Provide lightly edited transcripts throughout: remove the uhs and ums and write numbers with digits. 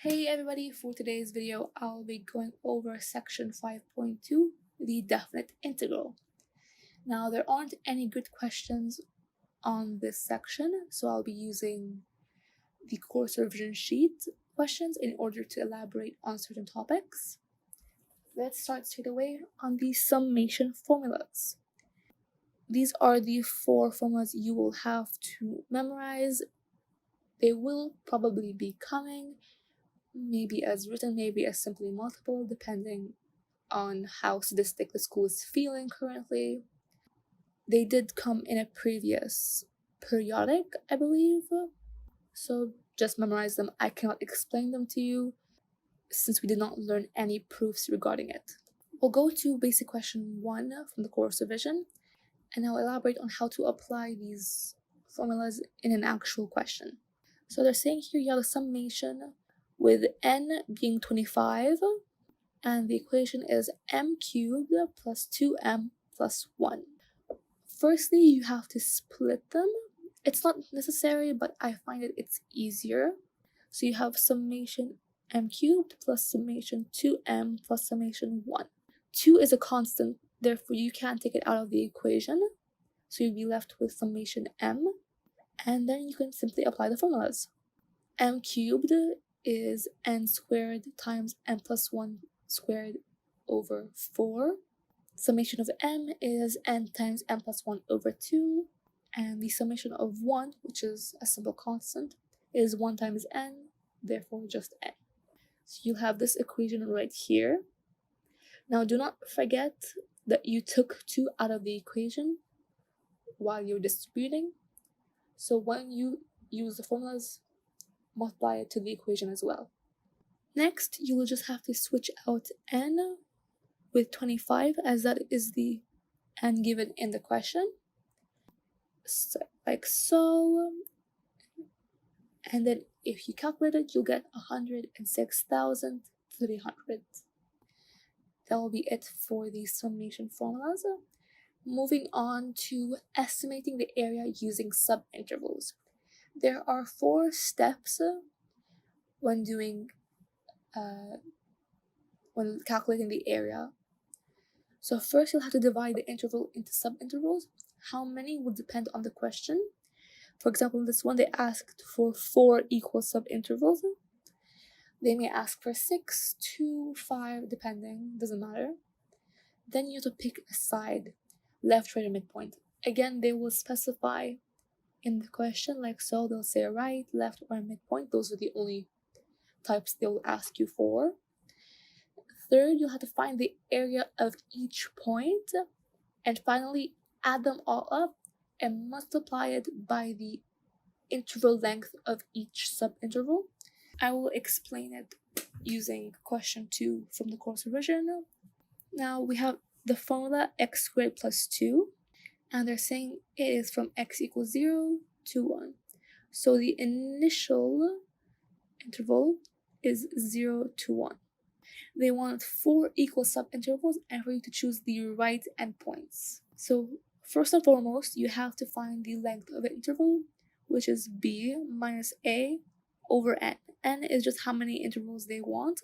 Hey everybody, for today's video I'll be going over section 5.2, the definite integral. Now there aren't any good questions on this section, so I'll be using the course revision sheet questions in order to elaborate on certain topics. Let's start straight away on the summation formulas. These are the 4 formulas you will have to memorize. They will probably be coming maybe as written, maybe as simply multiple, depending on how sadistic the school is feeling currently. They did come in a previous periodic, I believe, so just memorize them. I cannot explain them to you since we did not learn any proofs regarding it. We'll go to basic question 1 from the course revision, and I'll elaborate on how to apply these formulas in an actual question. So they're saying here you have a summation with n being 25, and the equation is m cubed plus 2m plus 1. Firstly, you have to split them. It's not necessary, but I find it's easier. So you have summation m cubed plus summation 2m plus summation 1. 2 is a constant, therefore you can't take it out of the equation. So you'll be left with summation m, and then you can simply apply the formulas. M cubed is n squared times n plus 1 squared over 4. Summation of m is n times n plus 1 over 2. And the summation of 1, which is a simple constant, is 1 times n, therefore just n. So you have this equation right here. Now do not forget that you took 2 out of the equation while you're distributing. So when you use the formulas, multiply it to the equation as well. Next, you will just have to switch out n with 25, as that is the n given in the question. So, like so. And then if you calculate it, you'll get 106,300. That will be it for the summation formulas. Moving on to estimating the area using subintervals. There are 4 steps when calculating the area. So first you'll have to divide the interval into subintervals. How many will depend on the question. For example, in this one they asked for 4 equal subintervals. They may ask for 6, 2, 5, depending, doesn't matter. Then you have to pick a side, left, right, or midpoint. Again, they will specify in the question, like so. They'll say right, left, or midpoint. Those are the only types they will ask you for. Third, you'll have to find the area of each point, and finally add them all up and multiply it by the interval length of each subinterval. I will explain it using question 2 from the course revision. Now we have the formula x squared plus 2, and they're saying it is from x equals 0 to 1. So the initial interval is 0 to 1. They want 4 equal subintervals and for you to choose the right endpoints. So first and foremost, you have to find the length of the interval, which is b minus a over n. N is just how many intervals they want.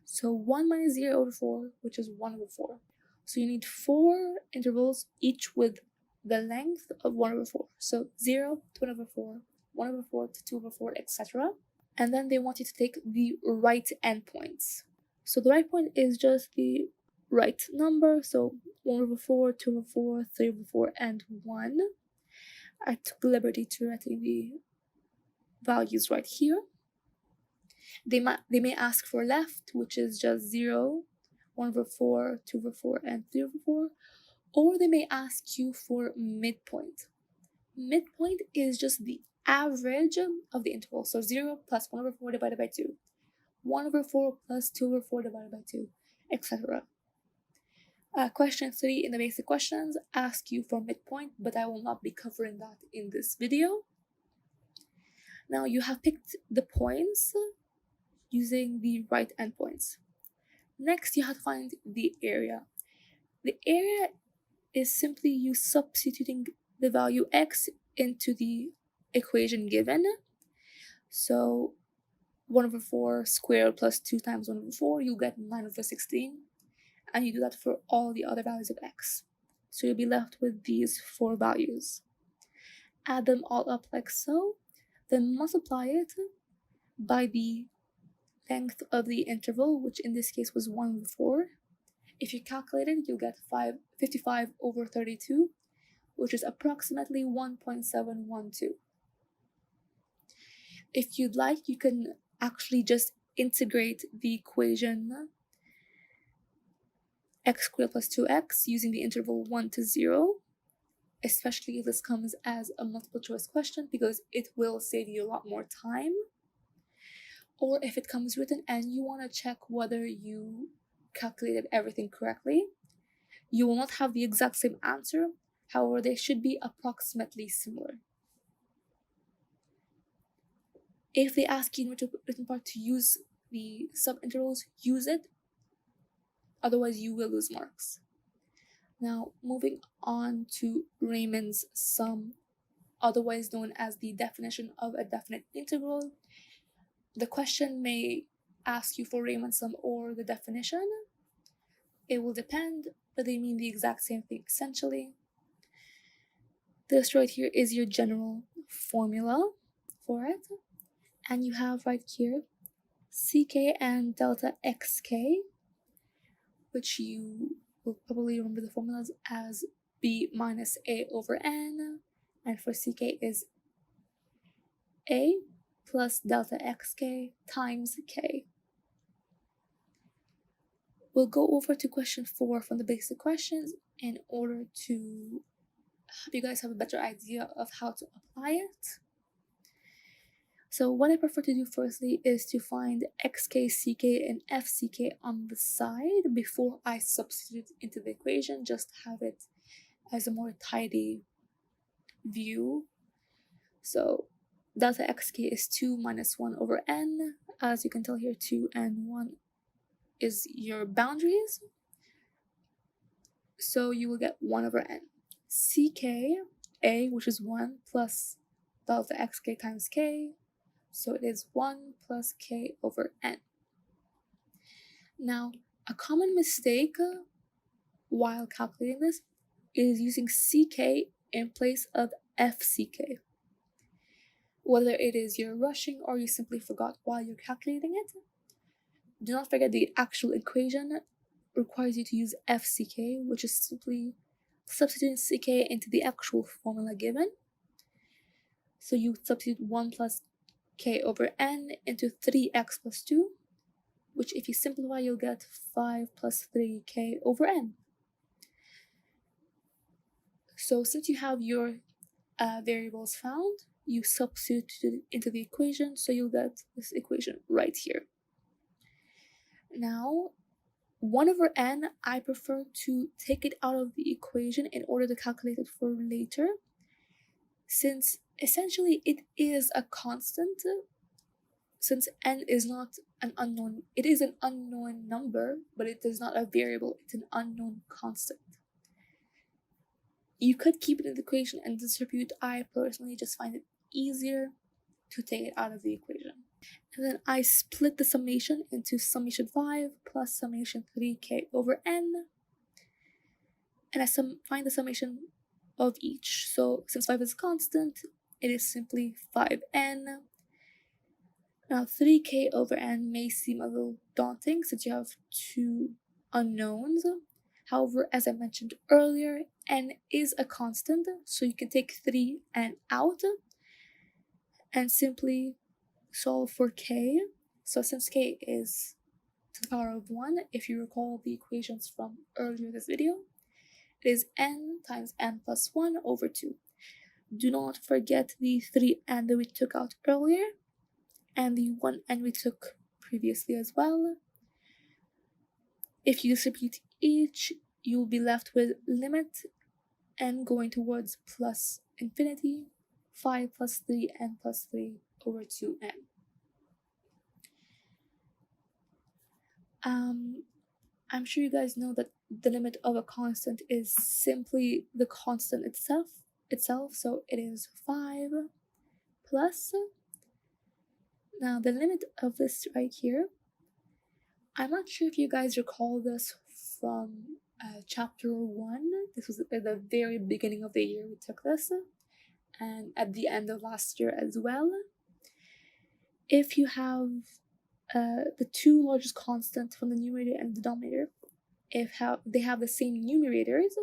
So 1 minus 0 over 4, which is 1 over 4. So you need 4 intervals, each with the length of 1 over 4. So 0 to 1 over 4, 1 over 4 to 2 over 4, etc. And then they want you to take the right endpoints. So the right point is just the right number. So 1 over 4, 2 over 4, 3 over 4, and 1. I took the liberty to write the values right here. They may ask for left, which is just 0, 1 over 4, 2 over 4, and 3 over 4. Or they may ask you for midpoint. Midpoint is just the average of the interval. So 0 plus 1 over 4 divided by 2. 1 over 4 plus 2 over 4 divided by 2, etc. Question 3 in the basic questions ask you for midpoint, but I will not be covering that in this video. Now you have picked the points using the right endpoints. Next, you have to find the area. The area is simply you substituting the value x into the equation given. So 1/4 squared plus 2 times 1/4, you'll get 9/16. And you do that for all the other values of x. So you'll be left with these 4 values. Add them all up like so, then multiply it by the length of the interval, which in this case was 1/4. If you calculate it, you'll get 55/32, which is approximately 1.712. If you'd like, you can actually just integrate the equation x squared plus 2x using the interval 1 to 0, especially if this comes as a multiple choice question, because it will save you a lot more time. Or if it comes written and you want to check whether you calculated everything correctly, you will not have the exact same answer, however they should be approximately similar. If they ask you in the written part to use the subintervals, use it, otherwise you will lose marks. Now, moving on to Raymond's sum, otherwise known as the definition of a definite integral. The question may ask you for Raymond's sum or the definition. It will depend, but they mean the exact same thing essentially. This right here is your general formula for it. And you have right here ck and delta xk, which you will probably remember the formulas as b minus a over n, and for ck is a plus delta xk times k. We'll go over to question 4 from the basic questions in order to help you guys have a better idea of how to apply it. So what I prefer to do firstly is to find xk, ck, and fck on the side before I substitute it into the equation, just have it as a more tidy view. So delta xk is 2 minus 1 over n. As you can tell here, 2 and 1 is your boundaries. So you will get 1 over n. Ck, a, which is 1 plus delta xk times k. So it is 1 plus k over n. Now, a common mistake while calculating this is using ck in place of fck. Whether it is you're rushing or you simply forgot while you're calculating it, do not forget the actual equation requires you to use fck, which is simply substituting ck into the actual formula given. So you substitute 1 plus k over n into 3x plus 2, which if you simplify, you'll get 5 plus 3k over n. So since you have your variables found, you substitute it into the equation, so you'll get this equation right here. Now, 1 over n, I prefer to take it out of the equation in order to calculate it for later, since essentially it is a constant. Since n is not an unknown, it is an unknown number, but it is not a variable, it's an unknown constant. You could keep it in the equation and distribute. I personally just find it easier to take it out of the equation. And then I split the summation into summation 5 plus summation 3k over n, and I find the summation of each. So since 5 is constant, it is simply 5n. Now 3k over n may seem a little daunting since you have 2 unknowns. However, as I mentioned earlier, n is a constant, so you can take 3n out and simply solve for k. So since k is to the power of 1, if you recall the equations from earlier in this video, it is n times n plus 1 over 2. Do not forget the 3n that we took out earlier, and the 1n we took previously as well. If you distribute each, you will be left with limit n going towards plus infinity, 5 plus 3n plus 3 over 2n. I'm sure you guys know that the limit of a constant is simply the constant itself, so it is 5 plus. Now, the limit of this right here, I'm not sure if you guys recall this from chapter 1. This was at the very beginning of the year we took this, and at the end of last year as well. If you have the two largest constants from the numerator and the denominator, if they have the same numerators,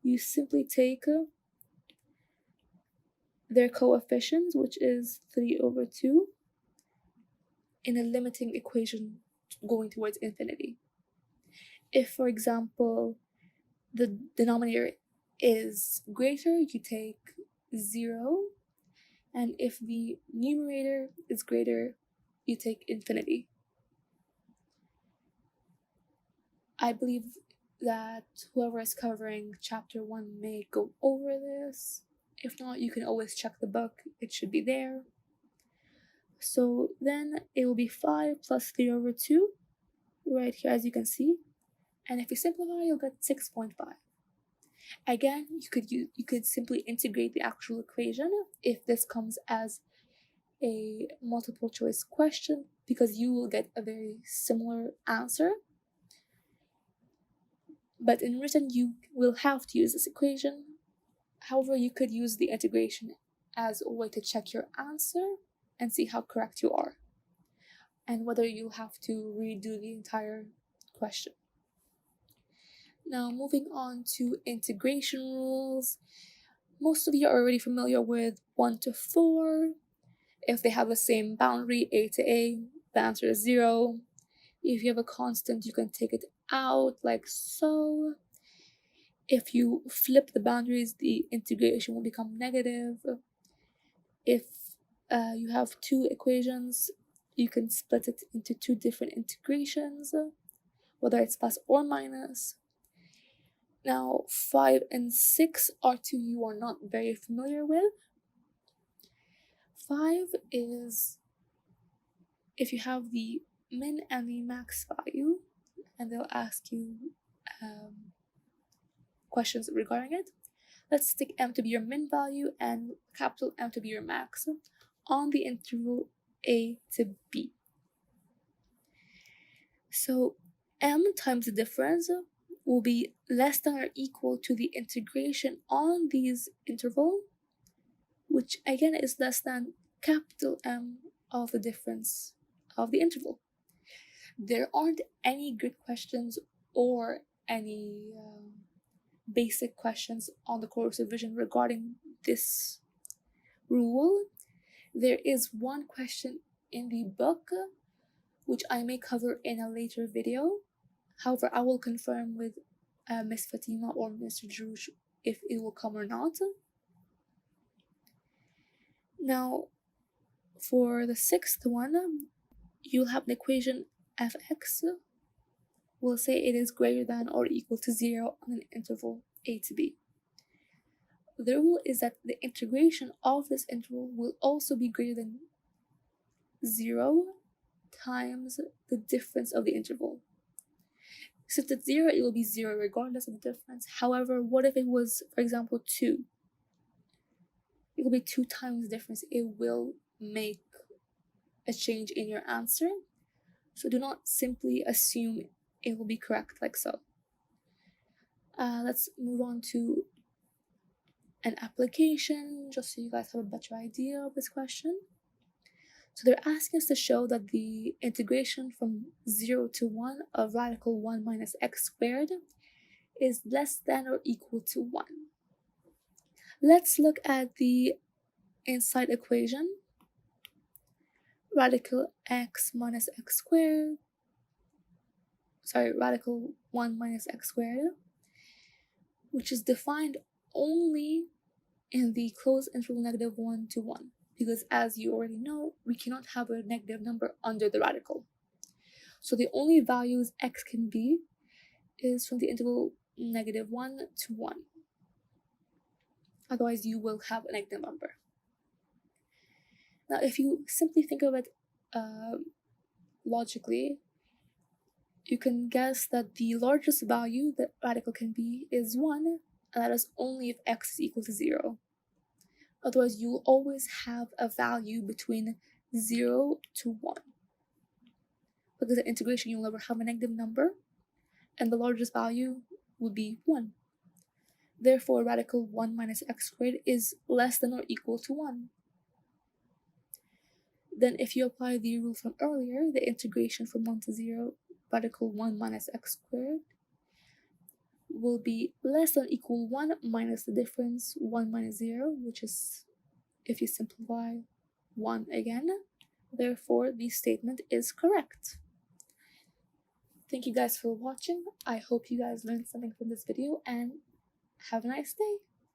you simply take their coefficients, which is 3/2, in a limiting equation going towards infinity. If, for example, the denominator is greater, you take 0, and if the numerator is greater, you take infinity. I believe that whoever is covering chapter 1 may go over this. If not, you can always check the book, it should be there. So then it will be 5 plus 3/2, right here as you can see. And if you simplify, you'll get 6.5. Again, you could simply integrate the actual equation if this comes as a multiple choice question, because you will get a very similar answer. But in written, you will have to use this equation. However, you could use the integration as a way to check your answer and see how correct you are, and whether you'll have to redo the entire question. Now, moving on to integration rules. Most of you are already familiar with 1 to 4. If they have the same boundary, a to a, the answer is 0. If you have a constant, you can take it out like so. If you flip the boundaries, the integration will become negative. If you have two equations, you can split it into two different integrations, whether it's plus or minus. Now, 5 and 6 are two you are not very familiar with. 5 is if you have the min and the max value, and they'll ask you questions regarding it. Let's take m to be your min value and capital M to be your max on the interval a to b. So m times the difference will be less than or equal to the integration on these interval, which again is less than capital M of the difference of the interval. There aren't any grid questions or any basic questions on the course revision regarding this rule. There is one question in the book which I may cover in a later video. However, I will confirm with Miss Fatima or Mr. Jarouche if it will come or not. Now, for the sixth one, you'll have an equation fx. We'll say it is greater than or equal to 0 on an interval a to b. The rule is that the integration of this interval will also be greater than 0 times the difference of the interval. Since it's 0, it will be 0 regardless of the difference. However, what if it was, for example, 2? It will be 2 times the difference. It will make a change in your answer. So do not simply assume it will be correct like so. Let's move on to an application, just so you guys have a better idea of this question. So they're asking us to show that the integration from 0 to 1 of radical 1 minus x squared is less than or equal to 1. Let's look at the inside equation. Radical x minus x squared, radical 1 minus x squared, which is defined only in the closed interval -1 to 1, because as you already know, we cannot have a negative number under the radical. So the only values x can be is from the interval -1 to 1. Otherwise, you will have a negative number. Now, if you simply think of it logically, you can guess that the largest value that radical can be is 1, and that is only if x is equal to 0. Otherwise, you'll always have a value between 0 to 1. Because the integration, you'll never have a negative number, and the largest value would be 1. Therefore, radical 1 minus x squared is less than or equal to 1. Then if you apply the rule from earlier, the integration from 1 to 0, radical 1 minus x squared will be less than or equal 1 minus the difference 1 minus 0, which is, if you simplify, 1 again. Therefore, the statement is correct. Thank you guys for watching. I hope you guys learned something from this video, and have a nice day.